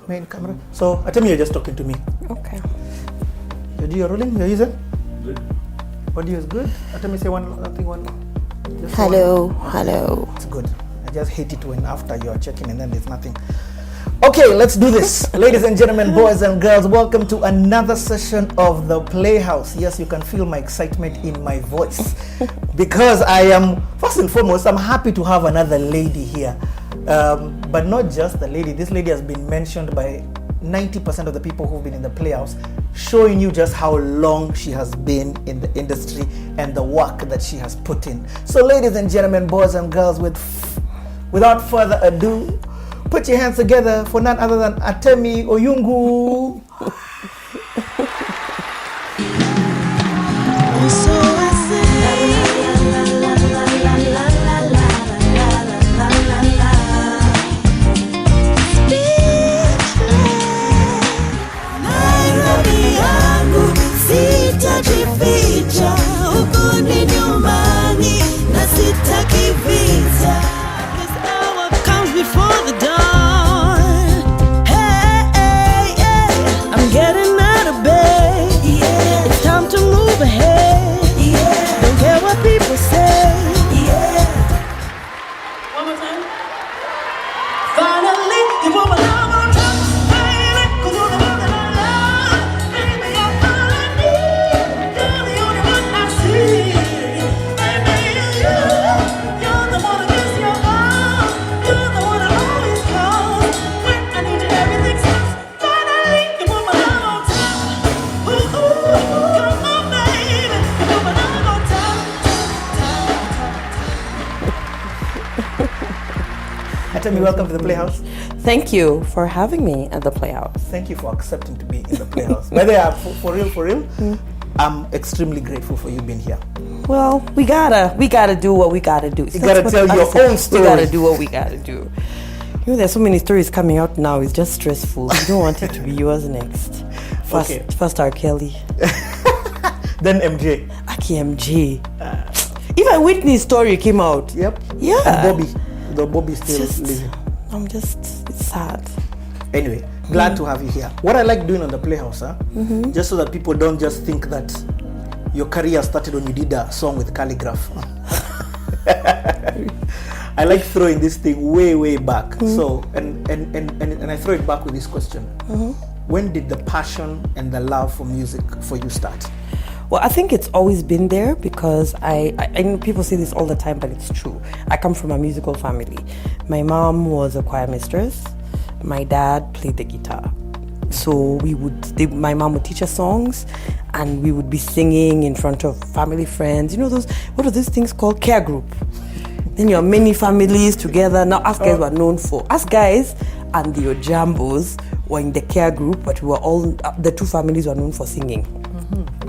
Main camera. So, Atemi, you're just talking to me. Okay. You're rolling? You're using? Good. Audio is good. Atemi, say one thing. Hello. Hello. It's good. I just hate it when after you are checking and then there's nothing. Okay, let's do this. Ladies and gentlemen, boys and girls, welcome to another session of The Playhouse. Yes, you can feel my excitement in my voice because I am, first and foremost, I'm happy to have another lady here. But not just the lady. This lady has been mentioned by 90% of the people who've been in the Playhouse, showing you just how long she has been in the industry and the work that she has put in. So ladies and gentlemen, boys and girls, without further ado, put your hands together for none other than Atemi Oyungu. Atemi, welcome to the Playhouse. Thank you for having me at the Playhouse. Thank you for accepting to be in the Playhouse. By the way, for real, I'm extremely grateful for you being here. Well, we gotta do what we gotta do. You gotta tell your own story. We gotta do what we gotta do. You know, there's so many stories coming out now. It's just stressful. You don't want it to be yours next. First R. Kelly. Then MJ. Aki MJ. Even Whitney's story came out. Yep. Yeah. And Bobby. Though Bobby's still living. It's sad. Anyway, glad to have you here. What I like doing on the Playhouse, just so that people don't just think that your career started when you did a song with Calligraph. I like throwing this thing way back. So, and I throw it back with this question. When did the passion and the love for music for you start? Well, I think it's always been there because I know people say this all the time, but it's true. I come from a musical family. My mom was a choir mistress. My dad played the guitar. So my mom would teach us songs and we would be singing in front of family friends. You know what are those things called? Care group. Then you have many families together. Now us guys were known for, us guys and the Ojambos were in the care group, but we were all, the two families were known for singing.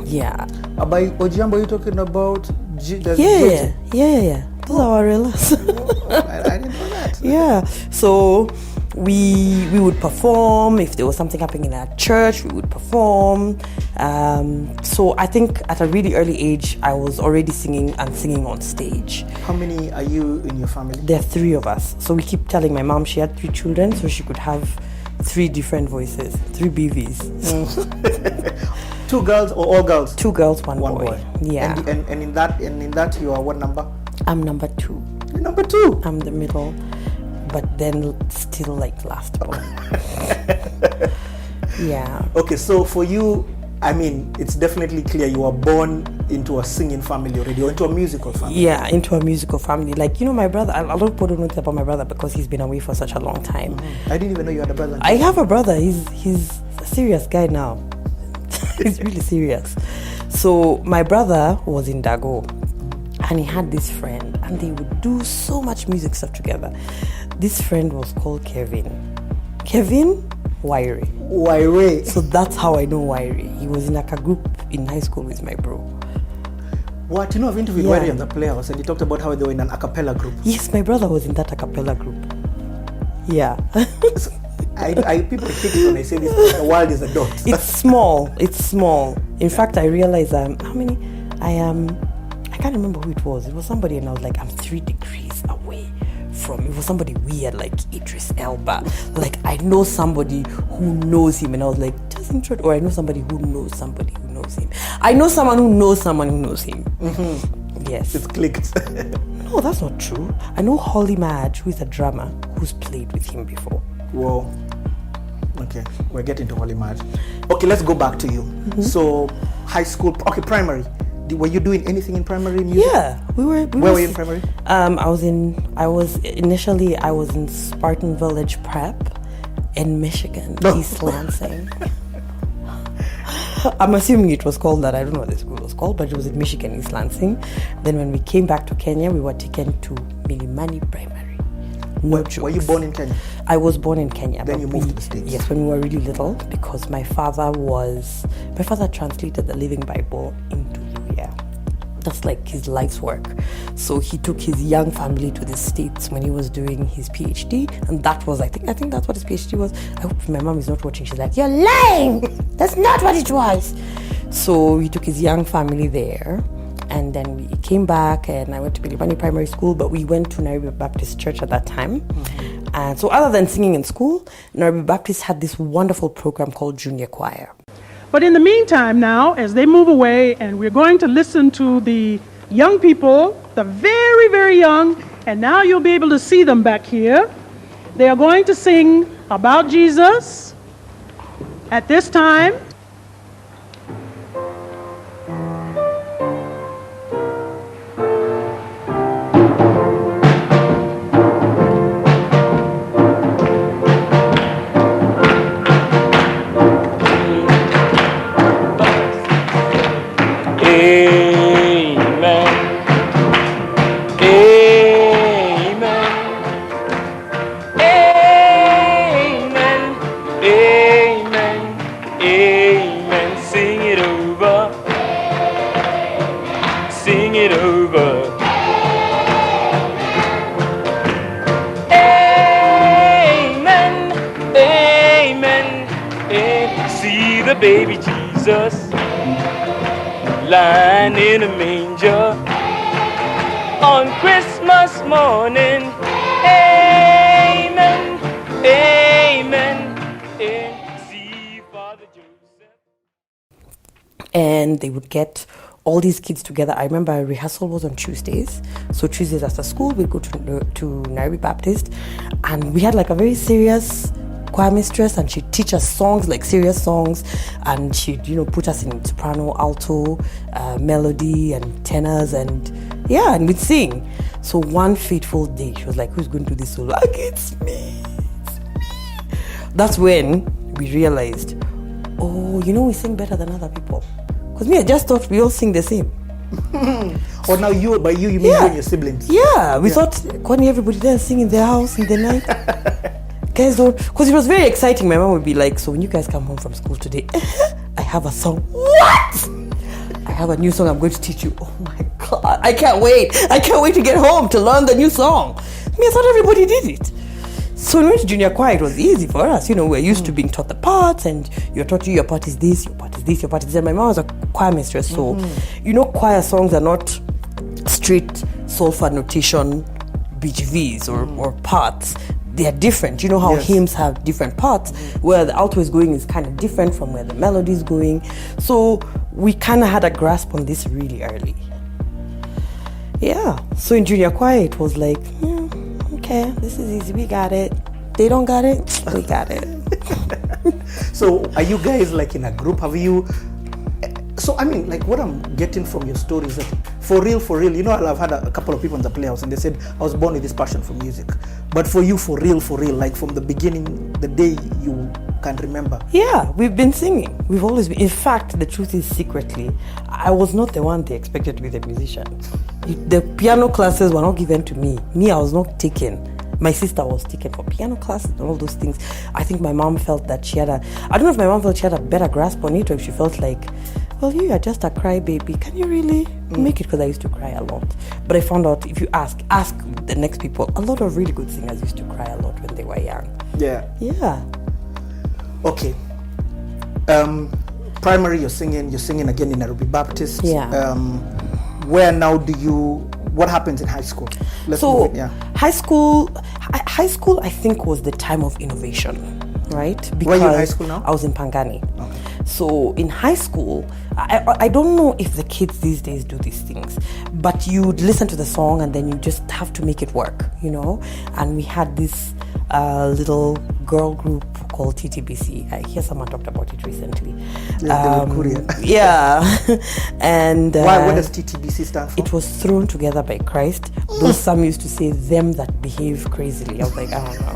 Yeah. By Ojambo, you talking about? Yeah. Those are our relatives. I didn't know that. Yeah. So we would perform. If there was something happening in our church, we would perform. So I think at a really early age, I was already singing on stage. How many are you in your family? There are 3 of us. So we keep telling my mom she had 3 children, so she could have 3 different voices, 3 BVs. 2 girls or all girls? 2 girls, one boy. Yeah. And in that you are what number? I'm number 2. You're number 2. I'm the middle, but then still like last born. Yeah. Okay, so for you, I mean, it's definitely clear you were born into a singing family already, or into a musical family. Yeah, into a musical family. Like, you know, my brother, a lot of people don't know about my brother because he's been away for such a long time. I didn't even know you had a brother. I have a brother. He's a serious guy now. He's really serious. So my brother was in Dago and he had this friend and they would do so much music stuff together. This friend was called Kevin Wairi. So that's how I know Wairi. He was in like a group in high school with my bro. What? You know, I've interviewed Wendy on the Playhouse and he talked about how they were in an a cappella group. Yes, my brother was in that a cappella group. Yeah. So, people hate it when I say this, the world is a dot. It's small. In fact, I realized I can't remember who it was. It was somebody and I was like, I'm 3 degrees away from? It was somebody weird, like Idris Elba. Like, I know somebody who knows him. And I was like, just intro. Or I know somebody who knows somebody who knows him. I know someone who knows someone who knows him. Mm-hmm. Yes. It's clicked. No, that's not true. I know Holly Madge, who is a drummer, who's played with him before. Whoa. Okay, we're getting to Holly Madge. Okay, let's go back to you. Mm-hmm. So, high school, okay, primary. Were you doing anything in primary music? Yeah, we were. Where were you in primary? I was in Spartan Village Prep in Michigan, East Lansing. I'm assuming it was called that. I don't know what the school was called, but it was in Michigan, East Lansing. Then when we came back to Kenya, we were taken to Milimani Primary. Were you born in Kenya? I was born in Kenya. Then you moved to the States? Yes, when we were really little, because my father translated the Living Bible into Luya. That's like his life's work. So he took his young family to the States when he was doing his PhD, and that was, I think that's what his PhD was. I hope my mom is not watching. She's like, "You're lying! That's not what it was." So he took his young family there, and then we came back, and I went to Milimani Primary School, but we went to Nairobi Baptist Church at that time. Mm-hmm. And so other than singing in school, Nairobi Baptist had this wonderful program called Junior Choir. But in the meantime now, as they move away, and we're going to listen to the young people, the very, very young, and now you'll be able to see them back here. They are going to sing about Jesus at this time. Baby Jesus lying in a manger on Christmas morning. Amen, amen. See Father Joseph. And they would get all these kids together. I remember a rehearsal was on Tuesdays. So Tuesdays after school, we'd go to Nairobi Baptist, and we had like a very serious choir mistress, and she'd teach us songs, like serious songs, and she'd put us in soprano, alto, melody and tenors, and we'd sing. So one fateful day she was like, "Who's going to do this solo?" Like, it's me. That's when we realized, we sing better than other people, because I just thought we all sing the same. Or now you mean you and your siblings? We thought, couldn't everybody there sing in their house in the night? Guys don't, because it was very exciting. My mom would be like, "So when you guys come home from school today, I have a song." What? "I have a new song I'm going to teach you." Oh my God, I can't wait to get home to learn the new song. I thought everybody did it. So when we went to junior choir, it was easy for us. We're used to being taught the parts, and you're taught your part is this, your part is this, your part is this. And my mom was a choir mistress, so choir songs are not straight solfa notation BGVs or parts. They are different. You know how hymns have different parts, where the alto is going is kind of different from where the melody is going. So we kind of had a grasp on this really early. Yeah. So in junior choir, it was like, okay, this is easy. We got it. They don't got it. We got it. So are you guys like in a group? Have you? So what I'm getting from your story is that for real, I've had a couple of people in the Playhouse, and they said I was born with this passion for music. But for you, for real, like from the beginning, the day you can remember. Yeah, we've been singing. We've always been. In fact, the truth is, secretly, I was not the one they expected to be the musician. The piano classes were not given to me. I was not taken. My sister was taken for piano classes and all those things. I think my mom felt that she had I don't know if my mom felt she had a better grasp on it, or if she felt like, well, you are just a crybaby. Can you really make it? Because I used to cry a lot. But I found out, if you ask the next people, a lot of really good singers used to cry a lot when they were young. Yeah. Yeah. Okay. Primary, you're singing again in Nairobi Baptist. Yeah. Where now what happens in high school? high school, I think was the time of innovation, right? Because Where are you in high school now? I was in Pangani. Okay. So in high school, I don't know if the kids these days do these things, but you'd listen to the song and then you just have to make it work, you know? And we had this little girl group called TTBC. I hear someone talked about it recently. Yeah. And what does TTBC stand for? it was thrown together by Christ. Though some used to say them that behave crazily. I was like, I don't know.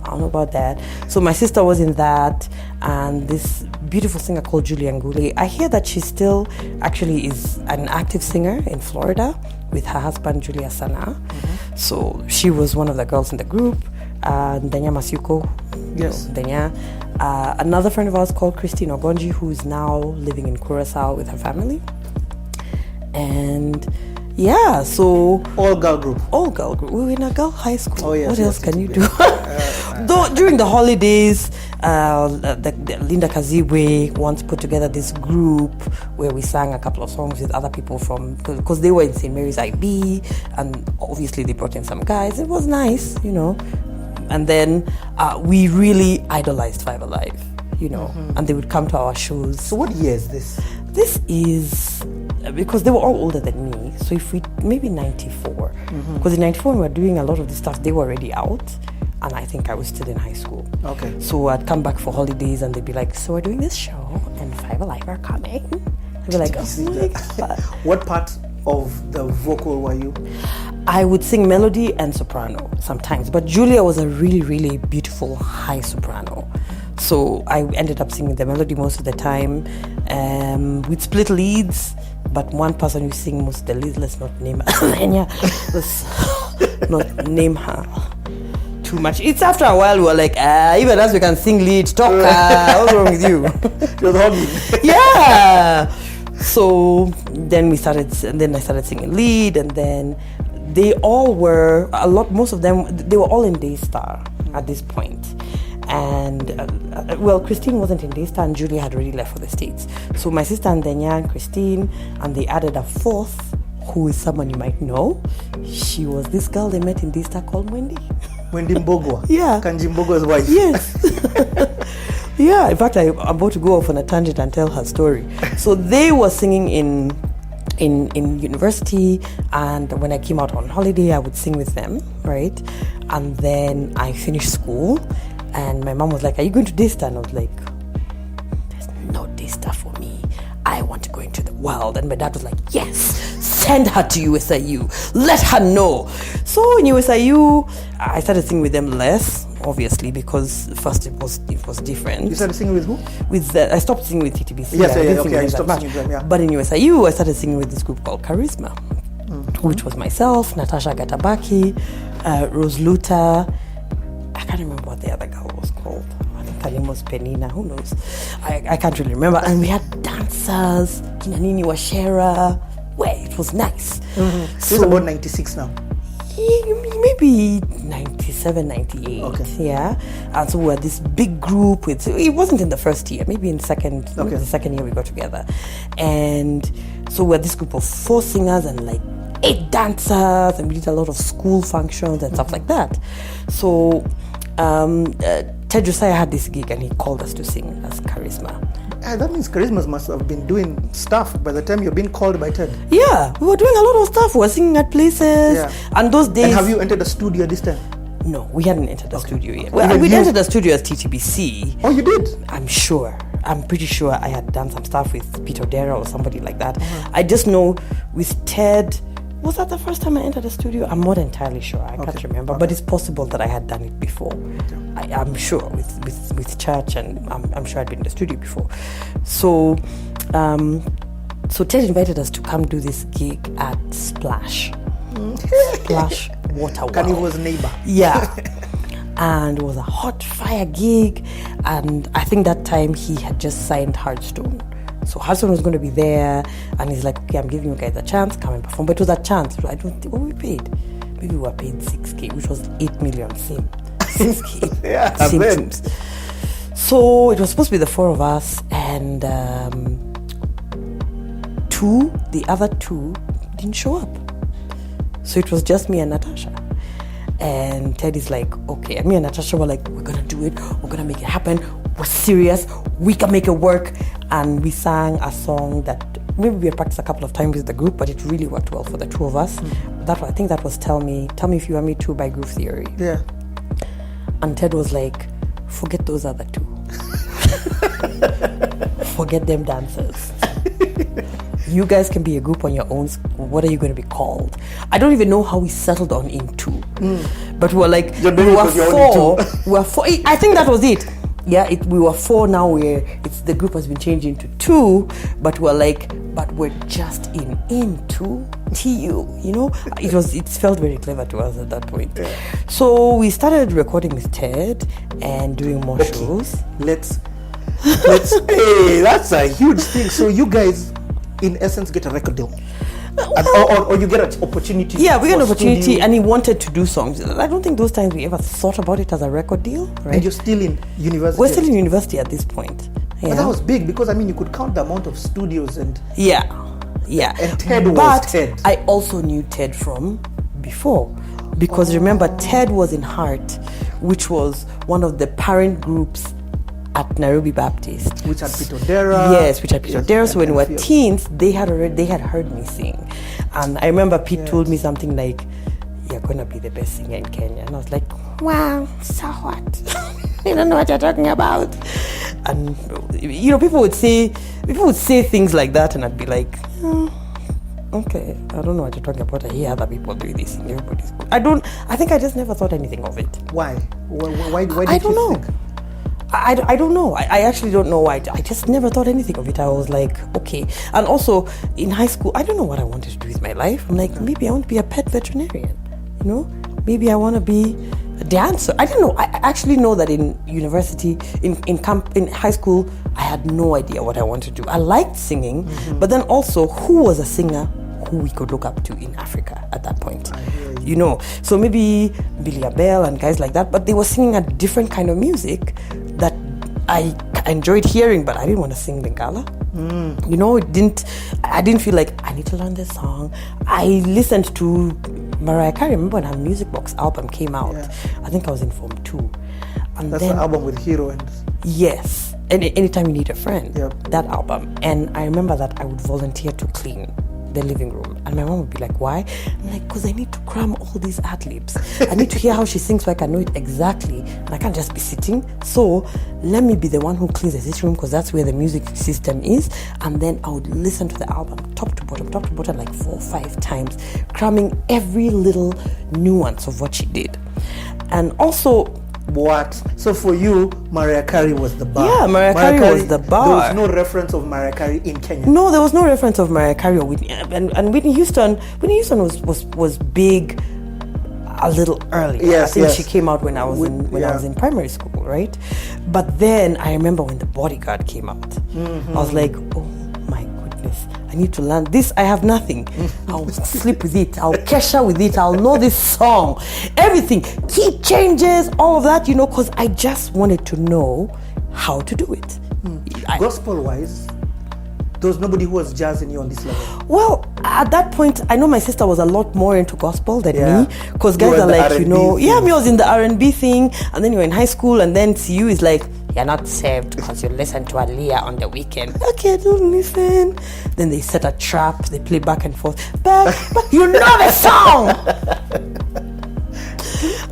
I don't know about that. So my sister was in that, and this beautiful singer called Julia Ngule. I hear that she still actually is an active singer in Florida with her husband Julia Sana. So she was one of the girls in the group. Danya Masuko. Yes. Danya. Another friend of ours called Christine Ogonji, who is now living in Curacao with her family. And yeah, so All girl group. all girl group. We were in a girl high school. Oh, yes, What yes, else can you yes. do? Though during the holidays, the Linda Kazibwe once put together this group where we sang a couple of songs with other people from, because they were in St. Mary's IB, and obviously they brought in some guys. It was nice, you know. And then we really idolized Five Alive, you know, and they would come to our shows. So what year is this? This is because they were all older than me. So if we maybe 94, because in 94 when we were doing a lot of this stuff, they were already out, and I think I was still in high school. Okay. So I'd come back for holidays, and they'd be like, "So we're doing this show, and Five Alive are coming." I'd be like, "Oh my God." What part of the vocal were you? I would sing melody and soprano sometimes, but Julia was a really, really beautiful high soprano. So I ended up singing the melody most of the time. We'd split leads, but one person who sing most of the leads, let's not name her. Let's not name her too much. It's after a while we were like, even as we can sing lead, talk, what's wrong with you? It was hobby. Yeah. So then I started singing lead, and then they all were, most of them, they were all in Daystar at this point. And, Christine wasn't in Daystar, and Julia had already left for the States. So my sister and Danya and Christine, and they added a fourth, who is someone you might know. She was this girl they met in Daystar called Wendy. Wendy Mbogwa. Yeah. Kanji Mbogwa's wife. Yes. Yeah, in fact, I'm about to go off on a tangent and tell her story. So they were singing in university, and when I came out on holiday, I would sing with them, right? And then I finished school, and my mom was like, "Are you going to Daystar?" And I was like, "There's no Daystar for me. I want to go into the world." And my dad was like, "Yes, send her to USIU. Let her know." So in USIU, I started singing with them less, obviously, because first it was different. You started singing with who? I stopped singing with TTBC. Yes, I didn't sing okay, with I them stopped that singing much. with them, yeah. But in USIU, I started singing with this group called Charisma, which was myself, Natasha Gatabaki, Rose Luta. I can't remember what the other girl was called. I think her name was Penina. Who knows? I can't really remember. And we had dancers, Kinanini Washera. Well, it was nice. This is about 96 now. Maybe 97, 98. Okay. Yeah. And so we were this big group it wasn't in the first year, maybe in the second year we got together. And so we were this group of 4 singers and like 8 dancers, and we did a lot of school functions and stuff like that. So Ted Josiah had this gig, and he called us to sing as Charisma. That means Charisma must have been doing stuff by the time you're being called by Ted. Yeah, we were doing a lot of stuff. We were singing at places. Yeah. And those days... And have you entered the studio this time? No, we hadn't entered the studio yet. Even We'd you- entered the studio as TTBC. Oh, you did? I'm pretty sure I had done some stuff with Peter Dera or somebody like that. I just know with Ted... Was that the first time I entered the studio? I'm not entirely sure. I can't remember. But it's possible that I had done it before. I'm sure with church, and I'm sure I'd been in the studio before. So Ted invited us to come do this gig at Splash. Splash Water World. Carnival's neighbor. Yeah. And it was a hot fire gig. And I think that time he had just signed Hearthstone. So Hearthstone was going to be there, and he's like, "Okay, I'm giving you guys a chance, come and perform." But it was a chance. I don't think what we paid. Maybe we were paid 6K, which was 8 million same. 6K. Yeah, same I bet. tunes. So it was supposed to be the 4 of us, and the other two didn't show up. So it was just me and Natasha. And Ted is like, okay. And me and Natasha were like, we're gonna do it. We're gonna make it happen. We're serious. We can make it work. And we sang a song that maybe we had practiced a couple of times with the group, but it really worked well for the two of us. I think that was Tell Me If You Want Me To by Groove Theory. Yeah. And Ted was like, forget those other two. Forget them dancers. You guys can be a group on your own. What are you going to be called? I don't even know how we settled on Intu. But we were like, we were four. I think that was it. Yeah, we were four now where the group has been changed into two, but we're like, but we're just Intu, TU, you know? It felt very clever to us at that point. Yeah. So we started recording with Ted and doing more shows. Let's hey, that's a huge thing. So you guys, in essence, get a record deal. Or you get an opportunity. Yeah, we got an opportunity, studio. And he wanted to do songs. I don't think those times we ever thought about it as a record deal. Right? And you're still in university. We're still in university at this point. Yeah. But that was big because you could count the amount of studios and yeah. And Ted was Ted. I also knew Ted from before because remember Ted was in Heart, which was one of the parent groups at Nairobi Baptist, which had Peter Dera. Yes, which had Peter Dera. So when we were teens, they had heard me sing, and I remember Pete told me something like, "You're gonna be the best singer in Kenya," and I was like, "Wow, so what? You don't know what you're talking about." And people would say things like that, and I'd be like, "Okay, I don't know what you're talking about. I hear other people do this, and everybody's good." I think I just never thought anything of it. Why? Why did I don't know. Think? I don't know. I actually don't know why. I just never thought anything of it. I was like, okay. And also, in high school, I don't know what I wanted to do with my life. I'm like, maybe I want to be a pet veterinarian. Maybe I want to be a dancer. I don't know. I actually know that in university, in high school, I had no idea what I wanted to do. I liked singing, but then also, who was a singer who we could look up to in Africa at that point? So maybe Billy Abel and guys like that, but they were singing a different kind of music that I enjoyed hearing, but I didn't want to sing Lingala. I didn't feel like I need to learn this song. I listened to Mariah Carey. Remember when her Music Box album came out? Yeah. I think I was in Form 2. And that's the album with heroines. Yes. And Anytime You Need a Friend, yep. That album. And I remember that I would volunteer to clean the living room, and my mom would be like, why? I'm like, because I need to cram all these ad-libs. I need to hear how she sings so I can know it exactly, and I can't just be sitting. So let me be the one who cleans the sitting room, because that's where the music system is, and then I would listen to the album top to bottom like 4 or 5 times, cramming every little nuance of what she did. And also, what? So for you, Mariah Carey was the bar. Yeah, Mariah Carey was the bar. There was no reference of Mariah Carey in Kenya. No, there was no reference of Mariah Carey or Whitney. And Whitney Houston. Whitney Houston was big a little early. Yes, I think she came out when I was in primary school, right? But then I remember when The Bodyguard came out. I was like, oh my goodness, I need to learn this. I have nothing. I'll sleep with it. I'll kesha with it. I'll know this song. Everything. Key changes, all of that, because I just wanted to know how to do it. Gospel-wise, there was nobody who was jazzing you on this level. Well, at that point, I know my sister was a lot more into gospel than me, because guys are like, me I was in the R&B thing, and then you're in high school, and then CU is like, you're not saved because you listen to Aliyah on the weekend. Okay, I don't listen. Then they set a trap, they play back and forth. But you know the song!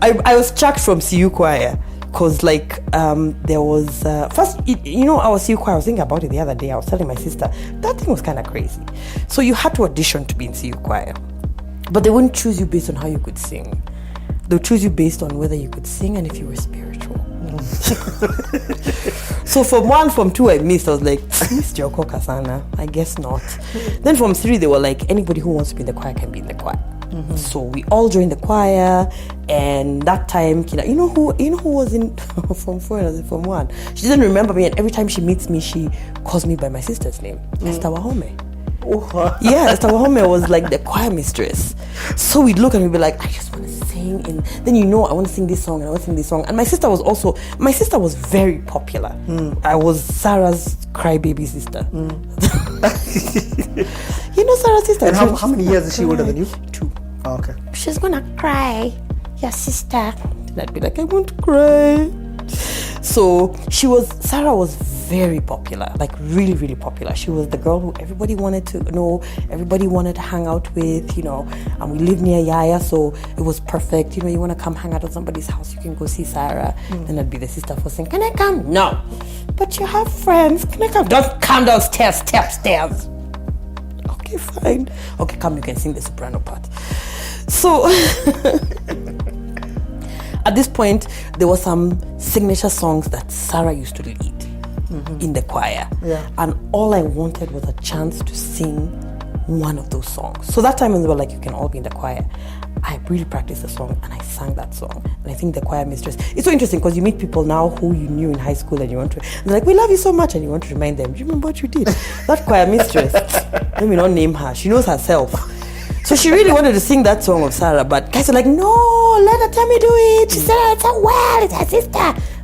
I was chucked from CU choir. Because there was first, our CU choir, I was thinking about it the other day. I was telling my sister, that thing was kind of crazy. So you had to audition to be in CU choir. But they wouldn't choose you based on how you could sing. They'll choose you based on whether you could sing and if you were spiritual. So from 1, from 2 I missed. I was like, Missed Joko Kasana. I guess not. Then from 3 they were like, anybody who wants to be in the choir can be in the choir. So we all joined the choir, and that time, you know who was in Form 4 and Form 1? She doesn't remember me, and every time she meets me, she calls me by my sister's name, Esther Wahome. Yeah, Esther Wahome was like the choir mistress. So we'd look and we'd be like, I just want to sing, and then I want to sing this song, and I want to sing this song. And my sister was very popular. I was Sarah's crybaby sister. Sarah's sister. And how many years is she older than you? 2. Oh, okay. She's gonna cry. your sister. And I'd be like, I want to cry. So Sarah was very popular, like really, really popular. She was the girl who everybody wanted to know, everybody wanted to hang out with, and we lived near Yaya, so it was perfect. You want to come hang out at somebody's house, you can go see Sarah. Then I'd be the sister for saying, can I come? No. But you have friends, can I come? Don't come downstairs, step stairs. Okay, fine. Okay, come, you can sing the soprano part. So at this point, there were some signature songs that Sarah used to lead in the choir. Yeah. And all I wanted was a chance to sing one of those songs. So that time when they were like, you can all be in the choir, I really practiced the song and I sang that song. And I think the choir mistress, it's so interesting because you meet people now who you knew in high school and you want to, and they're like, we love you so much, and you want to remind them, do you remember what you did? That choir mistress, let me not name her, she knows herself. So she really wanted to sing that song of Sarah, but guys are like, no, let Atemi do it. She said it's so well, it's her sister.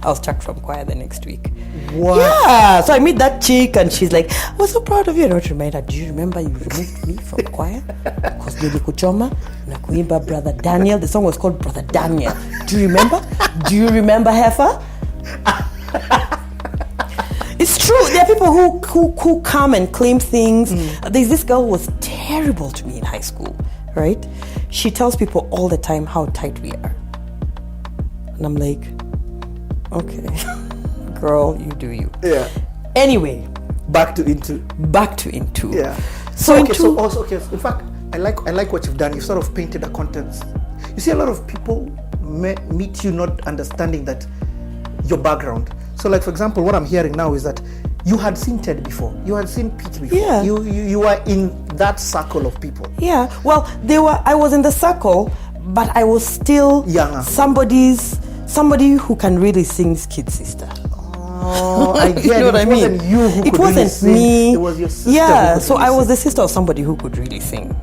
I was chucked from choir the next week. What? Yeah, so I meet that chick and she's like, I was so proud of you. And I want to remind her, do you remember you removed me from choir? Because nilikuchoma na kuimba Brother Daniel. The song was called Brother Daniel. Do you remember? Do you remember, Heifer? It's true. There are people who come and claim things. There's this girl who was terrible to me in high school, right? She tells people all the time how tight we are. And I'm like, okay, girl, you do you. Yeah. Anyway. Back to Intu. Yeah. So Intu, so also, in fact, I like what you've done. You've sort of painted the contents. You see, a lot of people meet you not understanding that your background. So, like, for example, what I'm hearing now is that you had seen Ted before. You had seen Pete before. Yeah. You were in that circle of people. Yeah. Well, I was in the circle, but I was still younger. Somebody who can really sing Kid Sister. Oh, I get you know what I mean? Wasn't you who it could wasn't really sing. me. It was your sister. Yeah, so I was the sister of somebody who could really sing,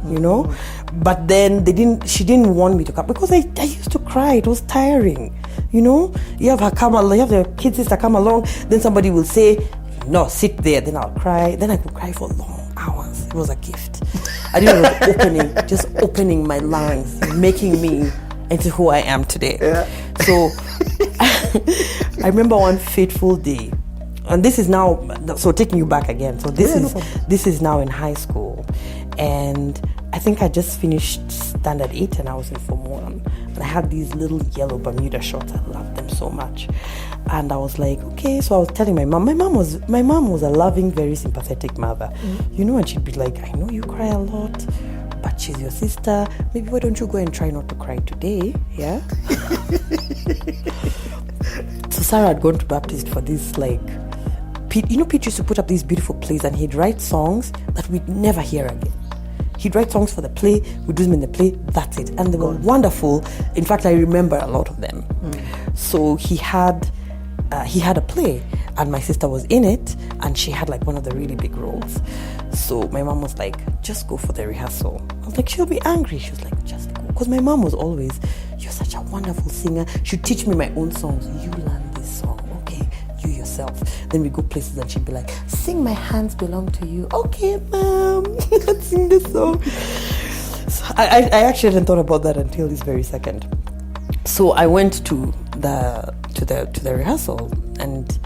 But then she didn't want me to come because I used to cry. It was tiring, You have the kid sister come along, then somebody will say, no, sit there. Then I'll cry. Then I could cry for long hours. It was a gift. I didn't know, just opening my lungs, making me into who I am today. Yeah. So I remember one fateful day, and this is now, so taking you back again. So this is now in high school, and I think I just finished standard 8 and I was in Form 1, and I had these little yellow Bermuda shorts. I loved them so much, and I was like, okay. So I was telling my mom. My mom was a loving, very sympathetic mother, and she'd be like, I know you cry a lot, but she's your sister. Maybe why don't you go and try not to cry today? Yeah. So Sarah had gone to Baptist for this, like, Pete used to put up these beautiful plays, and he'd write songs that we'd never hear again. He'd write songs for the play, we'd do them in the play, that's it. And they were wonderful. In fact, I remember a lot of them. So he had a play, and my sister was in it, and she had like one of the really big roles. So my mom was like, just go for the rehearsal. I was like, she'll be angry. She was like, just go. Because my mom was always, you're such a wonderful singer. She'd teach me my own songs. You learn this song, okay? You yourself. Then we go places and she'd be like, sing My Hands Belong to You. Okay, mom, let's sing this song. So I actually hadn't thought about that until this very second. So I went to the rehearsal, and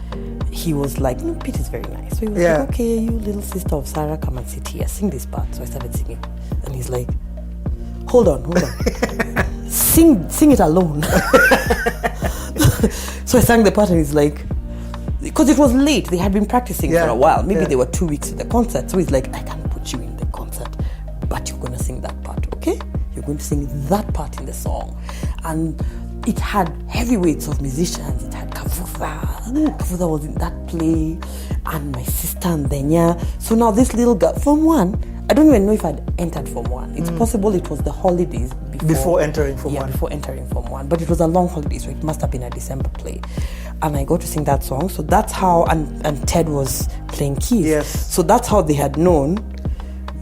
he was like, Pete is very nice. So he was like, okay, you little sister of Sarah, come and sit here, sing this part. So I started singing, and he's like, hold on. sing it alone. So I sang the part, and he's like, because it was late, they had been practicing for a while. Maybe they were 2 weeks to the concert. So he's like, I can't put you in the concert, but you're going to sing that part, okay? You're going to sing that part in the song. And it had heavyweights of musicians. It had Kavuza. Kavuza was in that play. And my sister and Denya. So now this little girl, Form 1, I don't even know if I'd entered Form 1. It's possible it was the holidays before entering Form 1. Yeah, before entering Form 1. But it was a long holiday, so it must have been a December play. And I got to sing that song. So that's how, and Ted was playing keys. Yes. So that's how they had known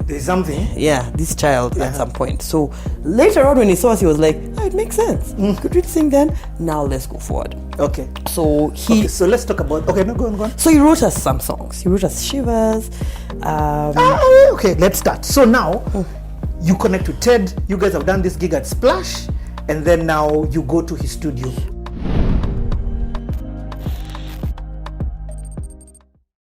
there's something. Yeah, this child at some point. So later on when he saw us, he was like, it makes sense. Could we sing then? Now let's go forward. Okay. So so let's talk about, go on. So he wrote us some songs. He wrote us Shivers. Okay, let's start. So now, you connect with Ted. You guys have done this gig at Splash. and then now you go to his studio.